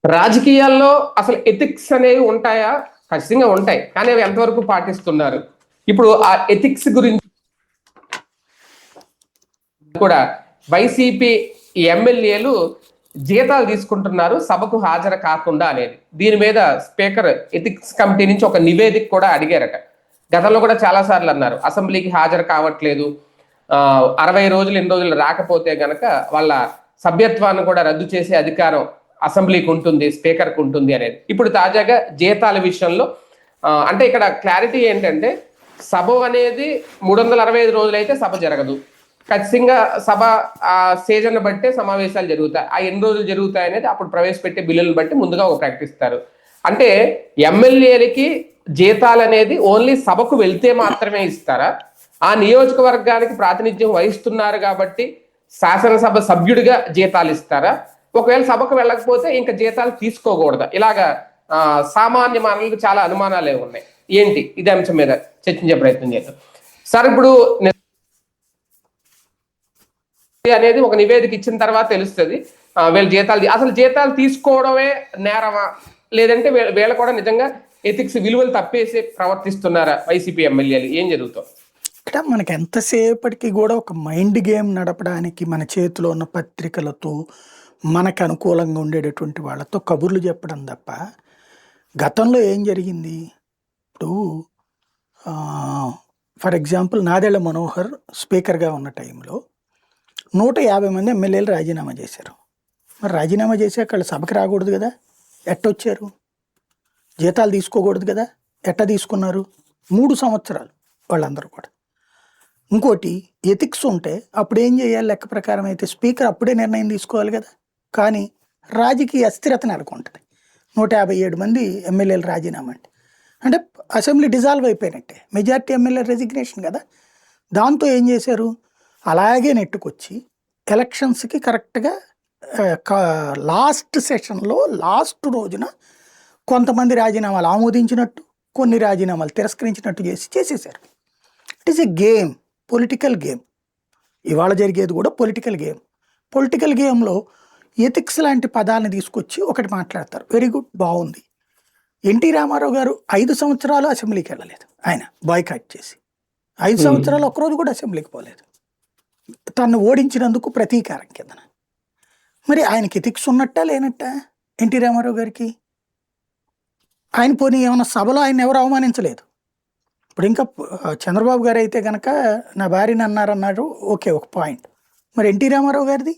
రాజకీయాల్లో అసలు ఎథిక్స్ అనేవి ఉంటాయా? ఖచ్చితంగా ఉంటాయి. కానీ అవి ఎంతవరకు పాటిస్తున్నారు? ఇప్పుడు ఆ ఎథిక్స్ గురించి కూడా వైసీపీ ఎమ్మెల్యేలు జీతాలు తీసుకుంటున్నారు సభకు హాజరు కాకుండా అనేది. దీని మీద స్పీకర్ ఎథిక్స్ కమిటీ నుంచి ఒక నివేదిక కూడా అడిగారట. గతంలో కూడా చాలా సార్లు అన్నారు అసెంబ్లీకి హాజరు కావట్లేదు, 60 రోజులు 8 రోజులు రాకపోతే గనక వాళ్ళ సభ్యత్వాన్ని కూడా రద్దు చేసే అధికారం అసెంబ్లీకి ఉంటుంది, స్పీకర్కి ఉంటుంది అనేది. ఇప్పుడు తాజాగా జీతాల విషయంలో అంటే ఇక్కడ క్లారిటీ ఏంటంటే సభ అనేది 365 రోజులు అయితే సభ జరగదు. ఖచ్చితంగా సభ ఆ సీజన్ బట్టే సమావేశాలు జరుగుతాయి. ఆ ఎన్ని రోజులు జరుగుతాయి అనేది అప్పుడు ప్రవేశపెట్టే బిల్లులను బట్టి ముందుగా ఒక ప్రకటిస్తారు. అంటే ఎమ్మెల్యేలకి జీతాలు అనేది ఓన్లీ సభకు వెళ్తే మాత్రమే ఇస్తారా? ఆ నియోజకవర్గానికి ప్రాతినిధ్యం వహిస్తున్నారు కాబట్టి శాసనసభ సభ్యుడిగా జీతాలు ఇస్తారా? ఒకవేళ సభకు వెళ్ళకపోతే ఇంకా జీతాలు తీసుకోకూడదా? ఇలాగా సామాన్య మానవులకు చాలా అనుమానాలే ఉన్నాయి. ఏంటి ఇదే అంశం మీద చర్చించే ప్రయత్నం చేద్దాం సార్. ఇప్పుడు అనేది ఒక నివేదిక ఇచ్చిన తర్వాత తెలుస్తుంది వీళ్ళ జీతాలు అసలు జీతాలు తీసుకోవడమే నేరమా, లేదంటే వీళ్ళ కూడా నిజంగా ఎథిక్స్ విలువలు తప్పేసి ప్రవర్తిస్తున్నారా వైసీపీ ఎమ్మెల్యేలు? ఏం జరుగుతాం ఇక్కడ మనకి ఎంతసేపటికి కూడా ఒక మైండ్ గేమ్ నడపడానికి మన చేతిలో ఉన్న పత్రికలతో మనకు అనుకూలంగా ఉండేటటువంటి వాళ్ళతో కబుర్లు చెప్పడం తప్ప గతంలో ఏం జరిగింది? ఇప్పుడు ఫర్ ఎగ్జాంపుల్ నాదెళ్ల మనోహర్ స్పీకర్గా ఉన్న టైంలో 150 మంది ఎమ్మెల్యేలు రాజీనామా చేశారు. మరి రాజీనామా చేశాక వాళ్ళు సభకి రాకూడదు కదా, ఎట్టొచ్చారు? జీతాలు తీసుకోకూడదు కదా, ఎట్ట తీసుకున్నారు? 3 సంవత్సరాలు వాళ్ళందరూ కూడా. ఇంకోటి ఎథిక్స్ ఉంటే అప్పుడు ఏం చేయాలి? లెక్క ప్రకారం అయితే స్పీకర్ అప్పుడే నిర్ణయం తీసుకోవాలి కదా. కానీ రాజకీయ అస్థిరత నెలకొంటుంది. 157 మంది ఎమ్మెల్యేలు రాజీనామా అంటే అసెంబ్లీ డిజాల్వ్ అయిపోయినట్టే, మెజార్టీ ఎమ్మెల్యే రెసిగ్నేషన్ కదా. దాంతో ఏం చేశారు? అలాగే నెట్టుకొచ్చి ఎలక్షన్స్కి కరెక్ట్గా లాస్ట్ సెషన్లో లాస్ట్ రోజున కొంతమంది రాజీనామాలు ఆమోదించినట్టు, కొన్ని రాజీనామాలు తిరస్కరించినట్టు చేసేసారు. It is a game, political game. ఇవాళ జరిగేది కూడా పొలిటికల్ గేమ్. పొలిటికల్ గేమ్లో ఎథిక్స్ లాంటి పదాలను తీసుకొచ్చి ఒకటి మాట్లాడతారు. వెరీ గుడ్, బాగుంది. ఎన్టీ రామారావు గారు 5 సంవత్సరాలు అసెంబ్లీకి వెళ్ళలేదు. ఆయన బాయ్కాట్ చేసి 5 సంవత్సరాలు ఒక్కరోజు కూడా అసెంబ్లీకి పోలేదు. తను ఓడించినందుకు ప్రతీకారం కిందన. మరి ఆయనకి ఎథిక్స్ ఉన్నట్టా లేనట్టా? ఎన్టీ రామారావు గారికి ఆయన పోనీ ఏమన్నా సభలో ఆయన ఎవరు అవమానించలేదు. ఇప్పుడు ఇంకా చంద్రబాబు గారు అయితే కనుక నా భార్యని అన్నారన్నారు, ఓకే, ఒక పాయింట్. మరి ఎన్టీ రామారావు గారిది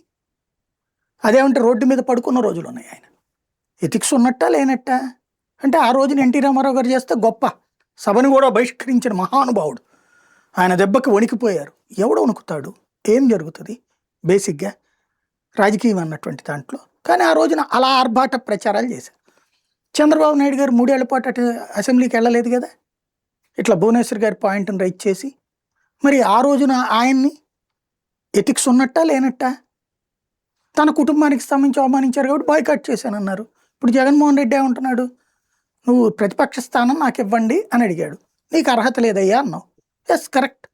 అదేమంటే రోడ్డు మీద పడుకున్న రోజులు ఉన్నాయి. ఆయన ఎథిక్స్ ఉన్నట్టా లేనట్టా? అంటే ఆ రోజున ఎన్టీ రామారావు గారు చేస్తే గొప్ప, సభను కూడా బహిష్కరించిన మహానుభావుడు. ఆయన దెబ్బకి వణికిపోయారు. ఎవడు వణుకుతాడు? ఏం జరుగుతుంది బేసిక్గా రాజకీయం అన్నటువంటి దాంట్లో? కానీ ఆ రోజున అలా ఆర్భాట ప్రచారాలు చేశారు. చంద్రబాబు నాయుడు గారు 3 ఏళ్ల పాటు అటు అసెంబ్లీకి వెళ్ళలేదు కదా, ఇట్లా భువనేశ్వర్ గారి పాయింట్ని రైట్ చేసి. మరి ఆ రోజున ఆయన్ని ఎథిక్స్ ఉన్నట్టా లేనట్టా? తన కుటుంబానికి సంబంధించి అవమానించారు కాబట్టి బాయ్కాట్ చేశానన్నారు. ఇప్పుడు జగన్మోహన్ రెడ్డి ఏమంటున్నాడు? నువ్వు ప్రతిపక్ష స్థానం నాకు ఇవ్వండి అని అడిగాడు. నీకు అర్హత లేదయ్యా అన్నావు. Yes, correct.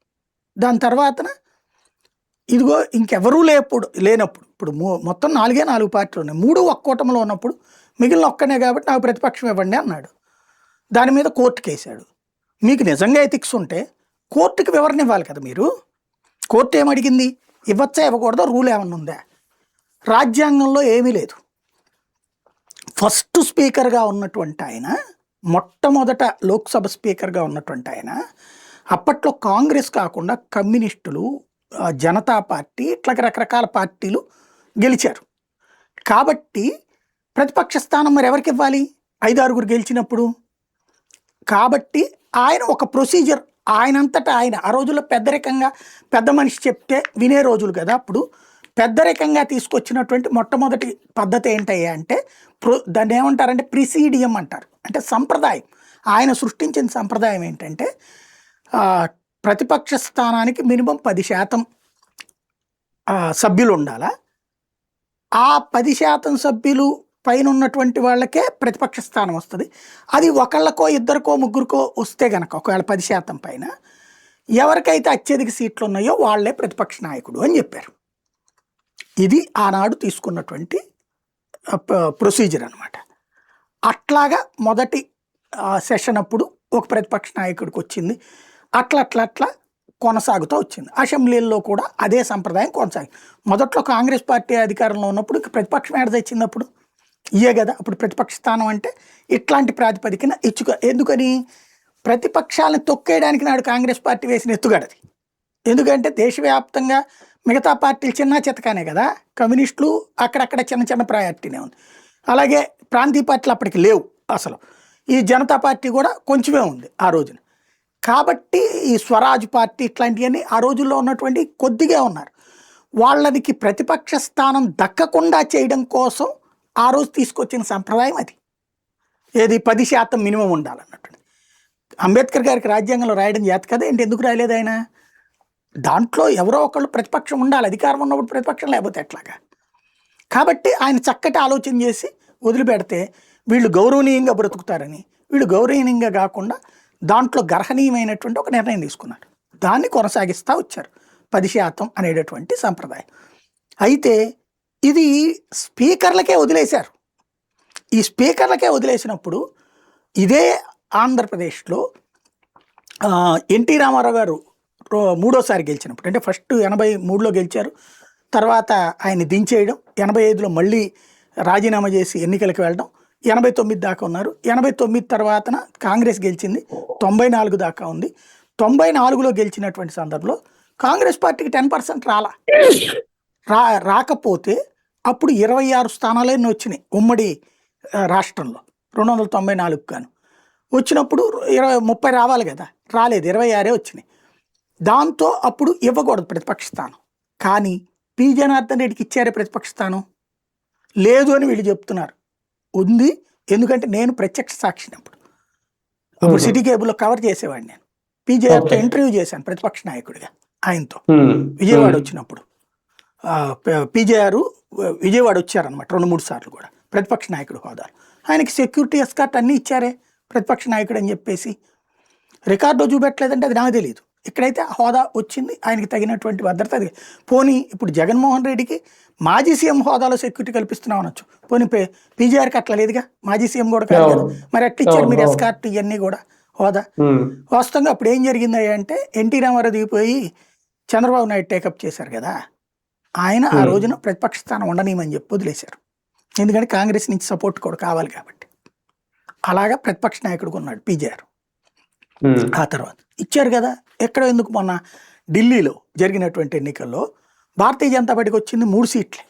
దాని తర్వాతన ఇదిగో ఇంకెవరూ లేనప్పుడు ఇప్పుడు మొత్తం 4 పార్టీలు ఉన్నాయి. 3 ఒక్క కూటమిలో ఉన్నప్పుడు మిగిలిన ఒక్కనే కాబట్టి నాకు ప్రతిపక్షం ఇవ్వండి అన్నాడు. దాని మీద కోర్టుకి వేశాడు. మీకు నిజంగా ఎథిక్స్ ఉంటే కోర్టుకి వివరణ ఇవ్వాలి కదా మీరు. కోర్టు ఏమడిగింది? ఇవ్వచ్చా ఇవ్వకూడదా, రూల్ ఏమన్నా ఉందా? రాజ్యాంగంలో ఏమీ లేదు. ఫస్ట్ స్పీకర్గా ఉన్నటువంటి ఆయన, మొట్టమొదట లోక్సభ స్పీకర్గా ఉన్నటువంటి ఆయన, అప్పట్లో కాంగ్రెస్ కాకుండా కమ్యూనిస్టులు, జనతా పార్టీ, ఇట్లా రకరకాల పార్టీలు గెలిచారు. కాబట్టి ప్రతిపక్ష స్థానం మరి ఎవరికి ఇవ్వాలి? 5-6 గెలిచినప్పుడు. కాబట్టి ఆయన ఒక ప్రొసీజర్, ఆయనంతటా ఆయన ఆ రోజుల్లో పెద్దరికంగా పెద్ద మనిషి చెప్తే వినే రోజులు కదా. అప్పుడు పెద్దరికంగా తీసుకొచ్చినటువంటి మొట్టమొదటి పద్ధతి ఏంటయ్యా అంటే దాన్ని ఏమంటారంటే ప్రిసీడియం అంటారు. అంటే సంప్రదాయం. ఆయన సృష్టించిన సంప్రదాయం ఏంటంటే ప్రతిపక్ష స్థానానికి మినిమం 10% సభ్యులు ఉండాలా. ఆ 10% సభ్యులు పైన ఉన్నటువంటి వాళ్ళకే ప్రతిపక్ష స్థానం వస్తుంది. అది ఒకళ్ళకో ఇద్దరికో ముగ్గురికో వస్తే గనక ఒకవేళ 10% పైన ఎవరికైతే అత్యధిక సీట్లు ఉన్నాయో వాళ్ళే ప్రతిపక్ష నాయకుడు అని చెప్పారు. ఇది ఆనాడు తీసుకున్నటువంటి ప్రొసీజర్ అనమాట. అట్లాగా మొదటి సెషన్ అప్పుడు ఒక ప్రతిపక్ష నాయకుడికి వచ్చింది. అట్లా అట్లా అట్లా కొనసాగుతూ వచ్చింది. అసెంబ్లీల్లో కూడా అదే సంప్రదాయం కొనసాగింది. మొదట్లో కాంగ్రెస్ పార్టీ అధికారంలో ఉన్నప్పుడు ప్రతిపక్షం ఏడ తెచ్చినప్పుడు ఇయే కదా. అప్పుడు ప్రతిపక్ష స్థానం అంటే ఇట్లాంటి ప్రాతిపదికన ఎందుకని ప్రతిపక్షాలను తొక్కేయడానికి నాడు కాంగ్రెస్ పార్టీ వేసిన ఎత్తుగడది. ఎందుకంటే దేశవ్యాప్తంగా మిగతా పార్టీలు చిన్న చితకానే కదా. కమ్యూనిస్టులు అక్కడక్కడ చిన్న చిన్న ప్రయారిటీనే ఉంది. అలాగే ప్రాంతీయ పార్టీలు అప్పటికి లేవు అసలు. ఈ జనతా పార్టీ కూడా కొంచెమే ఉంది ఆ రోజున. కాబట్టి ఈ స్వరాజ్ పార్టీ ఇట్లాంటివన్నీ ఆ రోజుల్లో ఉన్నటువంటి కొద్దిగా ఉన్నారు. వాళ్ళకి ప్రతిపక్ష స్థానం దక్కకుండా చేయడం కోసం ఆ రోజు తీసుకొచ్చిన సంప్రదాయం అది. ఏది 10% మినిమం ఉండాలన్నట్టు. అంబేద్కర్ గారికి రాజ్యాంగంలో రాయడం చేత కదా ఏంటి, ఎందుకు రాయలేదు ఆయన? దాంట్లో ఎవరో ఒకళ్ళు ప్రతిపక్షం ఉండాలి, అధికారం ఉన్నప్పుడు ప్రతిపక్షం లేకపోతే ఎట్లాగా. కాబట్టి ఆయన చక్కటి ఆలోచన చేసి వదిలిపెడితే వీళ్ళు గౌరవనీయంగా బ్రతుకుతారని, వీళ్ళు గౌరవనీయంగా కాకుండా దాంట్లో గర్హనీయమైనటువంటి ఒక నిర్ణయం తీసుకున్నారు. దాన్ని కొనసాగిస్తూ వచ్చారు 10% అనేటటువంటి సంప్రదాయం. అయితే ఇది స్పీకర్లకే వదిలేశారు. ఈ స్పీకర్లకే వదిలేసినప్పుడు ఇదే ఆంధ్రప్రదేశ్లో ఎన్టీ రామారావు గారు మూడోసారి గెలిచినప్పుడు, అంటే ఫస్ట్ 83లో గెలిచారు, తర్వాత ఆయన దించేయడం, 85లో మళ్ళీ రాజీనామా చేసి ఎన్నికలకు వెళ్ళడం, 89 దాకా ఉన్నారు. 89 తర్వాతన కాంగ్రెస్ గెలిచింది, 94 దాకా ఉంది. 94లో గెలిచినటువంటి సందర్భంలో కాంగ్రెస్ పార్టీకి 10% రాకపోతే అప్పుడు 26 స్థానాలే వచ్చినాయి ఉమ్మడి రాష్ట్రంలో 294 గాను. వచ్చినప్పుడు 30 రావాలి కదా, రాలేదు, 26 వచ్చినాయి. దాంతో అప్పుడు ఇవ్వకూడదు ప్రతిపక్ష స్థానం. కానీ పి జనార్దన్ రెడ్డికి ఇచ్చారే ప్రతిపక్ష స్థానం? లేదు అని వీళ్ళు చెప్తున్నారు. ఉంది, ఎందుకంటే నేను ప్రత్యక్ష సాక్షిని. అప్పుడు సిటీ కేబుల్లో కవర్ చేసేవాడిని. నేను పీజేఆర్తో ఇంటర్వ్యూ చేశాను ప్రతిపక్ష నాయకుడిగా ఆయనతో విజయవాడ వచ్చినప్పుడు. పీజేఆర్ విజయవాడ వచ్చారనమాట 2-3 సార్లు కూడా ప్రతిపక్ష నాయకుడు హోదాలు. ఆయనకి సెక్యూరిటీ ఎస్కార్ట్ అన్నీ ఇచ్చారే ప్రతిపక్ష నాయకుడు అని చెప్పేసి. రికార్డు చూపెట్టలేదంటే అది నాకు తెలియదు. ఇక్కడైతే హోదా వచ్చింది, ఆయనకి తగినటువంటి భద్రత. అది పోనీ ఇప్పుడు జగన్మోహన్ రెడ్డికి మాజీ సీఎం హోదాలో సెక్యూరిటీ కల్పిస్తున్నాం అనొచ్చు. పోనీ పీజీఆర్కి అట్లా లేదుగా, మాజీ సీఎం కూడా కాదు కదా, మరి అట్లా ఇచ్చారు మీరు ఎస్కార్ట్ ఇవన్నీ కూడా హోదా. వాస్తవంగా అప్పుడు ఏం జరిగింది అంటే ఎన్టీ రామారావు దిగిపోయి చంద్రబాబు నాయుడు టేకప్ చేశారు కదా, ఆయన ఆ రోజున ప్రతిపక్ష స్థానం ఉండనీయమని చెప్పి వదిలేశారు. ఎందుకంటే కాంగ్రెస్ నుంచి సపోర్ట్ కూడా కావాలి కాబట్టి. అలాగా ప్రతిపక్ష నాయకుడికి ఉన్నాడు పీజీఆర్. ఆ తర్వాత ఇచ్చారు కదా. ఎక్కడ ఎందుకు మొన్న ఢిల్లీలో జరిగినటువంటి ఎన్నికల్లో భారతీయ జనతా పార్టీకి వచ్చింది 3 సీట్లే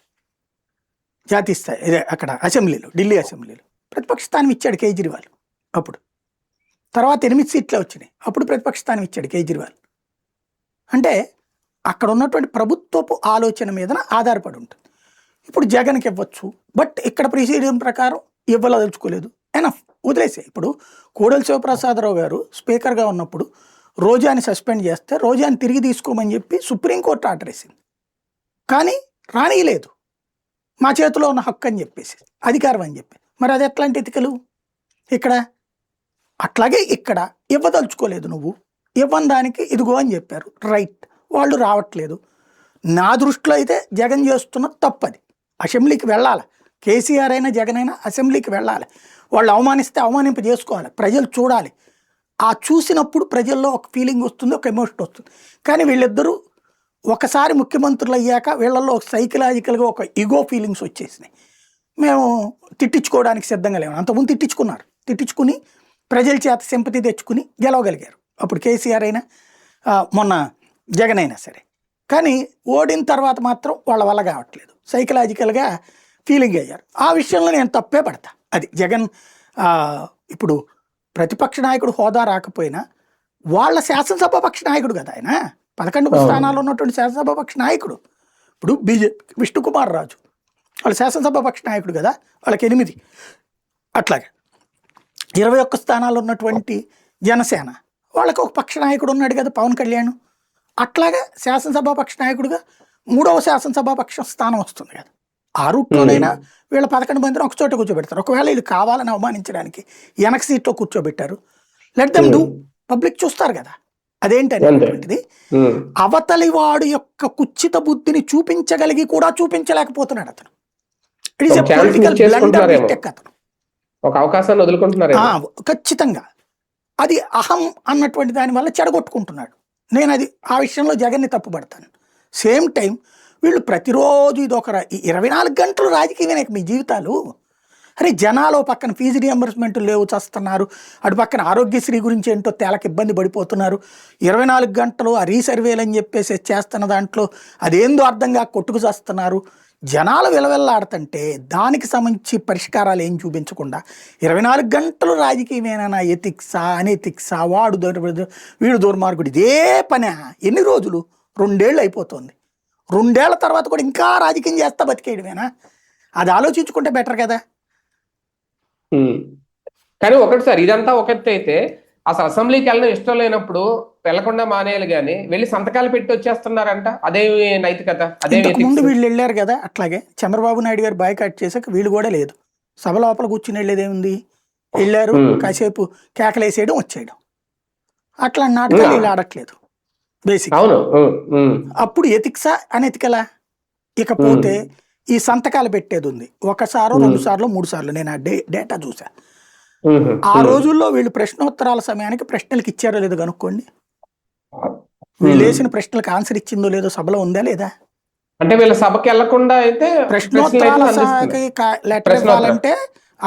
జాతీయ స్థాయి, ఇదే అక్కడ అసెంబ్లీలో, ఢిల్లీ అసెంబ్లీలో ప్రతిపక్ష స్థానం ఇచ్చాడు కేజ్రీవాల్. అప్పుడు తర్వాత 8 సీట్లే వచ్చినాయి, అప్పుడు ప్రతిపక్ష స్థానం ఇచ్చాడు కేజ్రీవాల్. అంటే అక్కడ ఉన్నటువంటి ప్రభుత్వపు ఆలోచన మీద ఆధారపడి ఉంటుంది. ఇప్పుడు జగన్కి ఇవ్వచ్చు, బట్ ఇక్కడ ప్రొసీజర్ ప్రకారం ఇవ్వదలుచుకోలేదు, ఎనఫ్ వదిలేసే. ఇప్పుడు కోడెల శివప్రసాదరావు గారు స్పీకర్గా ఉన్నప్పుడు రోజాని సస్పెండ్ చేస్తే రోజాని తిరిగి తీసుకోమని చెప్పి సుప్రీంకోర్టు ఆర్డర్ వేసింది. కానీ రానియలేదు, మా చేతిలో ఉన్న హక్కు అని చెప్పేసి, అధికారం అని చెప్పి. మరి అది ఎట్లాంటి ఎతికలు ఇక్కడ? అట్లాగే ఇక్కడ ఇవ్వదలుచుకోలేదు, నువ్వు ఇవ్వని దానికి ఇదిగో అని చెప్పారు, రైట్, వాళ్ళు రావట్లేదు. నా దృష్టిలో అయితే జగన్ చేస్తున్న తప్పది. అసెంబ్లీకి వెళ్ళాలి, కేసీఆర్ అయినా జగన్ అయినా అసెంబ్లీకి వెళ్ళాలి. వాళ్ళు అవమానిస్తే అవమానింప చేసుకోవాలి, ప్రజలు చూడాలి. ఆ చూసినప్పుడు ప్రజల్లో ఒక ఫీలింగ్ వస్తుంది, ఒక ఎమోషన్ వస్తుంది. కానీ వీళ్ళిద్దరూ ఒకసారి ముఖ్యమంత్రులు అయ్యాక వీళ్ళల్లో ఒక సైకలాజికల్గా ఒక ఈగో ఫీలింగ్స్ వచ్చేసినాయి. మేము తిట్టించుకోవడానికి సిద్ధంగా లేము. అంతకుముందు తిట్టించుకుని ప్రజల చేత సింపతి తెచ్చుకుని గెలవగలిగారు. అప్పుడు కేసీఆర్ అయినా మొన్న జగన్ అయినా సరే. కానీ ఓడిన తర్వాత మాత్రం వాళ్ళ వల్ల కావట్లేదు, సైకలాజికల్గా ఫీలింగ్ అయ్యారు. ఆ విషయంలో నేను తప్పే పడతా. అది జగన్ ఇప్పుడు ప్రతిపక్ష నాయకుడు హోదా రాకపోయినా వాళ్ళ శాసనసభాపక్ష నాయకుడు కదా ఆయన. 11 స్థానాల్లో ఉన్నటువంటి శాసనసభాపక్ష నాయకుడు. ఇప్పుడు విష్ణుకుమార్ రాజు వాళ్ళ శాసనసభాపక్ష నాయకుడు కదా, వాళ్ళకి 8. అట్లాగే 21 స్థానాల్లో ఉన్నటువంటి జనసేన వాళ్ళకి ఒక పక్ష నాయకుడు ఉన్నాడు కదా, పవన్ కళ్యాణ్. అట్లాగా శాసనసభాపక్ష నాయకుడిగా 3వ శాసనసభాపక్ష స్థానం వస్తుంది కదా. ఆ రూట్లోనైనా వీళ్ళ 11 మందిని ఒక చోట కూర్చోబెడతారు. ఒకవేళ వీళ్ళు కావాలని అవమానించడానికి వెనక సీట్లో కూర్చోబెట్టారు, లెట్ దెమ్ డూ, పబ్లిక్ చూస్తారు కదా. అదేంటి అనేటువంటిది అవతలి వాడు యొక్క కుచ్చిత బుద్ధిని చూపించగలిగి కూడా చూపించలేకపోతున్నాడు అతను. ఇట్ ఈస్ ఒక a chance political miss blunder చేసుకుంటున్నారేమో, మిస్టేక్ అతను. ఒక అవకాశాన్ని వదులుకుంటున్నారేమో. ఖచ్చితంగా అది అహం అన్నటువంటి దాని వల్ల చెడగొట్టుకుంటున్నాడు. నేను అది ఆ విషయంలో జగన్ని తప్పుపడతాను. సేమ్ టైం వీళ్ళు ప్రతిరోజు ఇది ఒక 24 గంటలు రాజకీయమే మీ జీవితాలు. అరే జనాలు పక్కన ఫీజు రియంబర్స్మెంట్ లేవు చేస్తున్నారు, అటు పక్కన ఆరోగ్యశ్రీ గురించి ఏంటో తేలకు ఇబ్బంది పడిపోతున్నారు. 24 గంటలు ఆ రీసర్వేలు అని చెప్పేసి చేస్తున్న దాంట్లో అదేందో అర్థంగా కొట్టుకు చేస్తున్నారు. జనాలు విలవిల్లాడుతుంటే దానికి సంబంధించి పరిష్కారాలు ఏం చూపించకుండా 24 గంటలు రాజకీయమేనా, ఎథిక్సా అనెథిక్సా, వాడు వీడు దుర్మార్గుడు, ఇదే పనే. ఎన్ని రోజులు? 2 ఏళ్ళు అయిపోతుంది. 2 ఏళ్ల తర్వాత కూడా ఇంకా రాజకీయం చేస్తా బతికేయడమేనా? అది ఆలోచించుకుంటే బెటర్ కదా. కానీ ఒకటి సార్, ఇదంతా ఒక ఎత్తు అయితే అసలు అసెంబ్లీకి వెళ్ళడం ఇష్టం లేనప్పుడు వెళ్లకుండా మానేయాలి, కానీ వెళ్ళి సంతకాలు పెట్టి వచ్చేస్తున్నారంట. అదేమి నైతికత, అదేమి ఇంతకు ముందు ethics? వీళ్ళు వెళ్ళారు కదా, అట్లాగే చంద్రబాబు నాయుడు గారు బాయ్కాట్ చేశాక వీళ్ళు కూడా లేదు. సభ లోపల కూర్చుని వెళ్ళేదేముంది? వెళ్ళారు, కాసేపు కేకలేసేయడం వచ్చేయడం, అట్లాంటి నాటకాలు వీళ్ళు ఆడట్లేదు బేసిక్. అవును. అప్పుడు ఎథిక్సా అనెతికలా? ఇకపోతే ఈ సంతకాలు పెట్టేది ఉంది, 1 సారో 2 సార్లు 3 సార్లు, నేను ఆ డేటా చూసా. ఆ రోజుల్లో వీళ్ళు ప్రశ్నోత్తరాల సమయానికి ప్రశ్నలకు ఇచ్చారో లేదో కనుక్కోండి. వీళ్ళు వేసిన ప్రశ్నలకు ఆన్సర్ ఇచ్చిందో లేదో సభలో ఉందా లేదా? అంటే వీళ్ళ సభకి వెళ్లకుండా అయితే ప్రశ్నోత్తరాల లెటర్ ఇవ్వాలంటే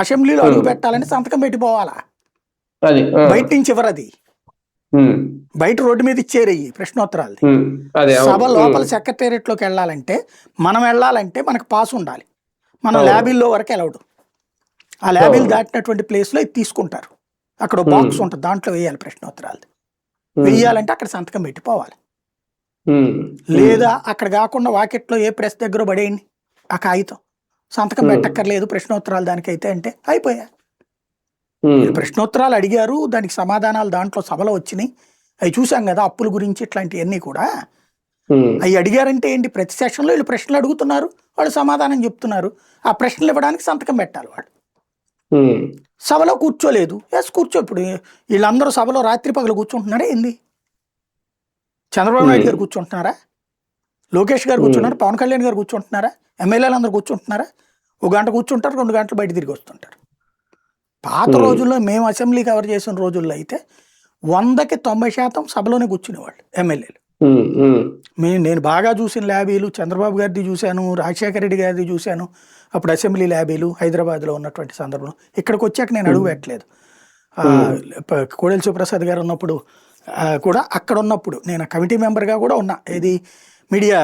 అసెంబ్లీలో అడుగు పెట్టాలంటే సంతకం పెట్టిపోవాలా? బయట నుంచి ఇవ్వరు అది, బయట రోడ్డు మీద ఇచ్చేరయ్యి ప్రశ్నోత్తరాలు. సభ లోపల సెక్రటేరియట్ లోకి వెళ్ళాలంటే మనం వెళ్ళాలంటే మనకు పాస్ ఉండాలి. మనం ల్యాబిల్లో వరకు వెళ్ళవడు. ఆ ల్యాబిల్ దాటినటువంటి ప్లేస్ లో ఇది తీసుకుంటారు. అక్కడ బాక్స్ ఉంటుంది, దాంట్లో వేయాలి ప్రశ్నోత్తరాలు. వెయ్యాలంటే అక్కడ సంతకం పెట్టిపోవాలి. లేదా అక్కడ కాకుండా వాకెట్లో ఏ ప్రెస్ దగ్గర పడేయండి ఆ కాగితం, సంతకం పెట్టక్కర్లేదు ప్రశ్నోత్తరాలు దానికైతే అంటే అయిపోయా. ప్రశ్నోత్తరాలు అడిగారు, దానికి సమాధానాలు దాంట్లో సభలో వచ్చినాయి, అవి చూసాం కదా. అప్పుల గురించి ఇట్లాంటివన్నీ కూడా అవి అడిగారంటే ఏంటి, ప్రతి సెషన్లో వీళ్ళు ప్రశ్నలు అడుగుతున్నారు, వాళ్ళు సమాధానం చెప్తున్నారు. ఆ ప్రశ్నలు ఇవ్వడానికి సంతకం పెట్టాలి వాళ్ళు. సభలో కూర్చోలేదు, కూర్చో. ఇప్పుడు వీళ్ళందరూ సభలో రాత్రి పగలు కూర్చుంటున్నారా ఏంది? చంద్రబాబు నాయుడు గారు కూర్చుంటున్నారా? లోకేష్ గారు కూర్చున్నారా? పవన్ కళ్యాణ్ గారు కూర్చుంటున్నారా? ఎమ్మెల్యేలు అందరూ కూర్చుంటున్నారా? 1 గంట కూర్చుంటారు, 2 గంటలు బయట తిరిగి వస్తుంటారు. పాత రోజుల్లో మేము అసెంబ్లీ కవర్ చేసిన రోజుల్లో అయితే 100కి 90% సభలోనే కూర్చునేవాళ్ళు ఎమ్మెల్యేలు. నేను బాగా చూసిన ల్యాబీలు చంద్రబాబు గారిది చూశాను, రాజశేఖర రెడ్డి గారిది చూశాను. అప్పుడు అసెంబ్లీ ల్యాబీలు హైదరాబాద్లో ఉన్నటువంటి సందర్భంలో. ఇక్కడికి వచ్చాక నేను అడుగు పెట్టలేదు. కోడెల శివప్రసాద్ గారు ఉన్నప్పుడు కూడా, అక్కడ ఉన్నప్పుడు నేను కమిటీ మెంబర్గా కూడా ఉన్నా. ఇది మీడియా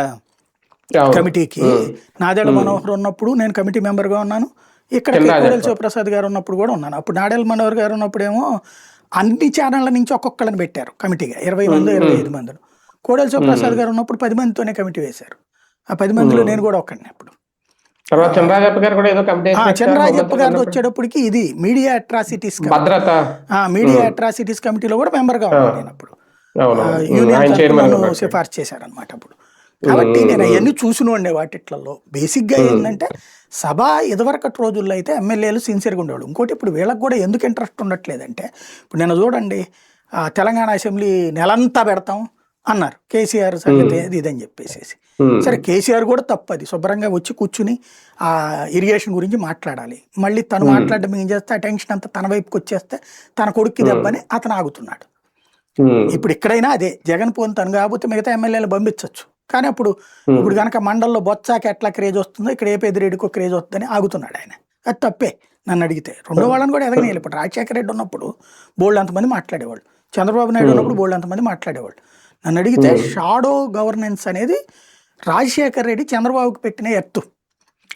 కమిటీకి నాదెళ్ల మనోహర్ ఉన్నప్పుడు నేను కమిటీ మెంబర్గా ఉన్నాను. ఇక్కడ కోడెల శివప్రసాద్ గారు ఉన్నప్పుడు కూడా ఉన్నాను. అప్పుడు నాదెళ్ల మనోహర్ గారు ఉన్నప్పుడేమో అన్ని ఛానళ్ళ నుంచి ఒక్కొక్కళ్ళని పెట్టారు కమిటీగా, 20 మంది 25 మందిని. కోడెల శివప్రసాద్ గారు ఉన్నప్పుడు 10 మందితోనే కమిటీ వేశారు. ఆ 10 మందిలో నేను కూడా ఒక్కడిని. అప్పుడు చంద్రరాజప్ప గారితో వచ్చేటప్పటికి ఇది మీడియా అట్రాసిటీస్ కమిటీలో కూడా మెంబర్ గా ఉన్నాను నేను. అప్పుడు యూనియన్ సిఫార్సు చేశారనమాట అప్పుడు. కాబట్టి నేను అవన్నీ చూసినోండే వాటిట్లలో. బేసిక్ గా ఏంటంటే సభ ఇదివరకటి రోజుల్లో అయితే ఎమ్మెల్యేలు సిన్సియర్గా ఉండేవాళ్ళు. ఇంకోటి ఇప్పుడు వీళ్ళకి కూడా ఎందుకు ఇంట్రెస్ట్ ఉండట్లేదంటే, ఇప్పుడు నేను చూడండి తెలంగాణ అసెంబ్లీ నెలంతా పెడతాం అన్నారు కేసీఆర్ సంగతి ఇదని చెప్పేసి. సరే కేసీఆర్ కూడా తప్పది, శుభ్రంగా వచ్చి కూర్చుని ఆ ఇరిగేషన్ గురించి మాట్లాడాలి. మళ్ళీ తను మాట్లాడడం ఏం చేస్తే అటెన్షన్ అంతా తన వైపుకి వచ్చేస్తే తన కొడుక్కి దెబ్బని అతను ఆగుతున్నాడు. ఇప్పుడు ఇక్కడైనా అదే, జగన్ పోని తను కాకపోతే మిగతా ఎమ్మెల్యేలు పంపించవచ్చు. కానీ ఇప్పుడు కనుక మండల్లో బొత్సాకి ఎట్లా క్రేజ్ వస్తుందో ఇక్కడ ఏ పెద్దిరెడ్డికో క్రేజ్ వస్తుందని ఆగుతున్నాడు ఆయన. అది తప్పే నన్ను అడిగితే. రెండో వాళ్ళని కూడా ఎదగనేయాలి. ఇప్పుడు రాజశేఖర రెడ్డి ఉన్నప్పుడు బోల్డ్ అంతమంది మాట్లాడేవాళ్ళు, చంద్రబాబు నాయుడు ఉన్నప్పుడు బోల్డ్ అంతమంది మాట్లాడేవాళ్ళు. నన్ను అడిగితే షాడో గవర్నెన్స్ అనేది రాజశేఖర రెడ్డి చంద్రబాబుకి పెట్టిన ఎత్తు.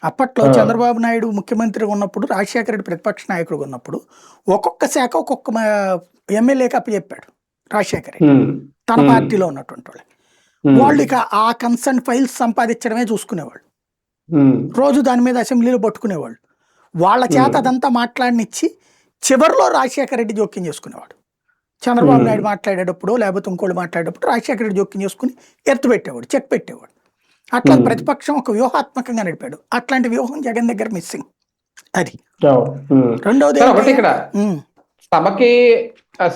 అప్పట్లో చంద్రబాబు నాయుడు ముఖ్యమంత్రిగా ఉన్నప్పుడు, రాజశేఖర రెడ్డి ప్రతిపక్ష నాయకుడిగా ఉన్నప్పుడు ఒక్కొక్క శాఖ ఒక్కొక్క ఎమ్మెల్యేకి అప్పచెప్పాడు రాజశేఖర రెడ్డి, తన పార్టీలో ఉన్నటువంటి వాళ్ళు. వాళ్ళు ఇక ఆ కన్సర్న్ ఫైల్స్ సంపాదించడమే చూసుకునేవాళ్ళు. రోజు దాని మీద అసెంబ్లీలో పట్టుకునేవాళ్ళు. వాళ్ళ చేత అదంతా మాట్లాడినిచ్చి చివరిలో రాజశేఖర రెడ్డి జోక్యం చేసుకునేవాడు. చంద్రబాబు నాయుడు మాట్లాడేటప్పుడు లేకపోతే ఇంకోళ్ళు మాట్లాడేటప్పుడు రాజశేఖర రెడ్డి జోక్యం చేసుకుని ఎత్తు పెట్టేవాడు, చెక్ పెట్టేవాడు. అట్లా ప్రతిపక్షం ఒక వ్యూహాత్మకంగా నడిపాడు. అట్లాంటి వ్యూహం జగన్ దగ్గర మిస్సింగ్. అది రెండవది ఇక్కడ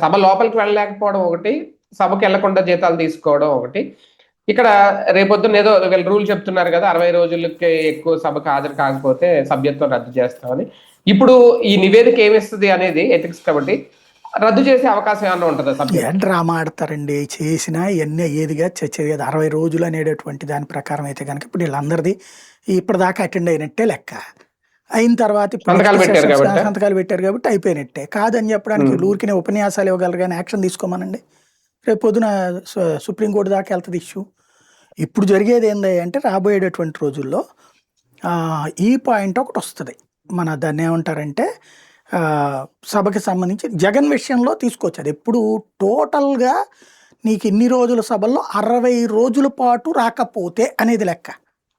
సభ లోపలికి వెళ్ళలేకపోవడం ఒకటి, సభకి వెళ్లకుండా జీతాలు తీసుకోవడం ఒకటి. ఇక్కడ రేపొద్దున ఏదో వీళ్ళు రూల్ చెప్తున్నారు కదా, 60 రోజులకి ఎక్కువ సభకు హాజరు కాకపోతే సభ్యత్వం రద్దు చేస్తామని. ఇప్పుడు ఈ నివేదిక ఏమిస్తుంది అనేది ఎథిక్స్ కమిటీ రద్దు చేసే అవకాశం ఏమన్నా ఉంటుందా సభ్యత్వం? ఏ డ్రామా ఆడతారండి, చేసినా ఇవన్నీ ఏదిగా చచ్చేది కదా. 60 రోజులు అనేటటువంటి దాని ప్రకారం అయితే కనుక ఇప్పుడు వీళ్ళందరిది ఇప్పటిదాకా అటెండ్ అయినట్టే లెక్క. అయిన తర్వాత ఇప్పుడు సంతకాలు పెట్టారు కాబట్టి. సంతకాలు పెట్టారు కాబట్టి అయిపోయినట్టే. కాదని చెప్పడానికి ఊరికినే ఉపన్యాసాలు ఇవ్వగలరు కానీ యాక్షన్ తీసుకోమనండి. రేపు పొద్దున సుప్రీంకోర్టు దాకా వెళ్తుంది ఇష్యూ. ఇప్పుడు జరిగేది ఏంది అంటే రాబోయేటటువంటి రోజుల్లో ఈ పాయింట్ ఒకటి వస్తుంది. మన దాన్ని ఏమంటారంటే సభకి సంబంధించి జగన్ విషయంలో తీసుకోవచ్చు. అది ఎప్పుడు టోటల్గా నీకు ఇన్ని రోజుల సభల్లో 60 రోజుల పాటు రాకపోతే అనేది లెక్క.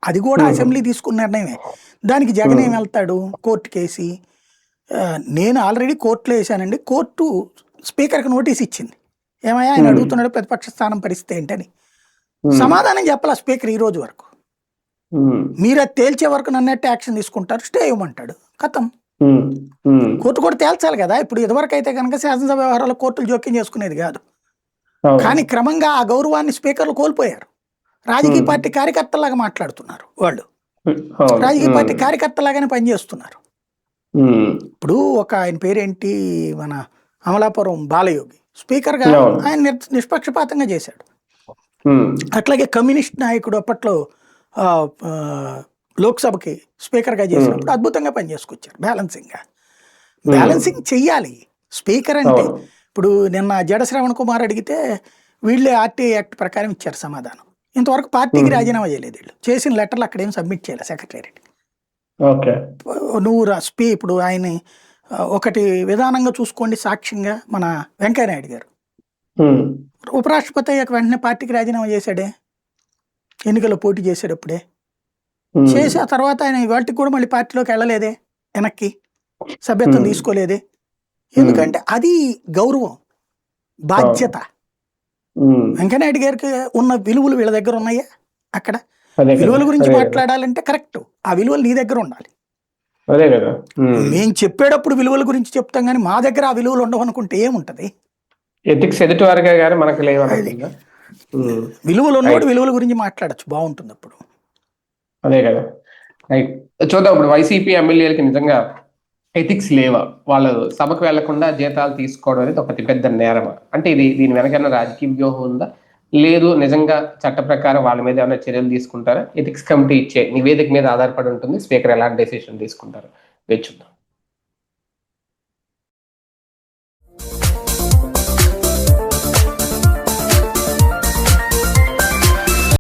అది కూడా అసెంబ్లీ తీసుకున్న నిర్ణయమే. దానికి జగన్ ఏం వెళ్తాడు కోర్టు కేసి. నేను ఆల్రెడీ కోర్టులో వేసానండి, కోర్టు స్పీకర్కి నోటీస్ ఇచ్చింది. ఏమయ్యా ఆయన అడుగుతున్నాడు ప్రతిపక్ష స్థానం పరిస్థితి ఏంటని. సమాధానం చెప్పాల స్పీకర్ ఈ రోజు వరకు. మీరు అది తేల్చే వరకు నన్నట్టు యాక్షన్ తీసుకుంటారు, స్టే ఇవ్వమంటాడు, కథం. కోర్టు కూడా తేల్చాలి కదా. ఇప్పుడు ఇదివరకు అయితే కనుక శాసనసభ వ్యవహారాలు కోర్టులు జోక్యం చేసుకునేది కాదు. కానీ క్రమంగా ఆ గౌరవాన్ని స్పీకర్లు కోల్పోయారు. రాజకీయ పార్టీ కార్యకర్తలాగా మాట్లాడుతున్నారు వాళ్ళు. రాజకీయ పార్టీ కార్యకర్తలాగానే పనిచేస్తున్నారు. ఇప్పుడు ఒక ఆయన పేరేంటి, మన అమలాపురం బాలయోగి స్పీకర్గా ఆయన నిష్పక్షపాతంగా చేశాడు. అట్లాగే కమ్యూనిస్ట్ నాయకుడు అప్పట్లో లోక్సభకి స్పీకర్గా చేసినప్పుడు అద్భుతంగా పనిచేసుకొచ్చారు. బ్యాలెన్సింగ్ చెయ్యాలి స్పీకర్ అంటే. ఇప్పుడు నిన్న జడ శ్రవణ్ కుమార్ అడిగితే వీళ్ళే ఆర్టీఐ యాక్ట్ ప్రకారం ఇచ్చారు సమాధానం. ఇంతవరకు పార్టీకి రాజీనామా చేయలేదు వీళ్ళు. చేసిన లెటర్లు అక్కడేం సబ్మిట్ చేయాలి సెక్రటేరియట్. నువ్వు ఇప్పుడు ఆయన ఒకటి విధానంగా చూసుకోండి. సాక్ష్యంగా మన వెంకయ్యనాయుడు గారు ఉపరాష్ట్రపతి అయ్యాక వెంటనే పార్టీకి రాజీనామా చేశాడే, ఎన్నికల్లో పోటీ చేసేటప్పుడే చేసి. ఆ తర్వాత ఆయన వాటికి కూడా మళ్ళీ పార్టీలోకి వెళ్ళలేదే, వెనక్కి సభ్యత్వం తీసుకోలేదే. ఎందుకంటే అది గౌరవం, బాధ్యత. వెంకయ్యనాయుడు గారికి ఉన్న విలువలు వీళ్ళ దగ్గర ఉన్నాయా? అక్కడ విలువల గురించి మాట్లాడాలంటే కరెక్ట్, ఆ విలువలు నీ దగ్గర ఉండాలి. మేము చెప్పేటప్పుడు విలువల గురించి చెప్తాం కానీ మా దగ్గర ఆ విలువలు ఉండవు అనుకుంటే ఏముంటది? ఎథిక్స్ ఎదుటి వారిగా గానీ మనకు లేవు. విలువలు ఉన్నవాడు విలువల గురించి మాట్లాడచ్చు, బాగుంటుంది అప్పుడు. అదే కదా. రైట్, చూద్దాం. ఇప్పుడు వైసీపీ ఎమ్మెల్యేలకి నిజంగా ఎథిక్స్ లేవా? వాళ్ళు సభకు వెళ్లకుండా జీతాలు తీసుకోవడం అనేది ఒకటి పెద్ద నేరమా? అంటే దీని వెనకన్నా రాజకీయ వ్యూహం ఉందా? లేదు నిజంగా చట్ట ప్రకారం వాళ్ళ మీద ఏమైనా చర్యలు తీసుకుంటారా? ఎథిక్స్ కమిటీ ఇచ్చే నివేదిక మీద ఆధారపడి ఉంటుంది స్పీకర్ ఎలాంటి డెసిషన్ తీసుకుంటారు, వేచి చూద్దాం.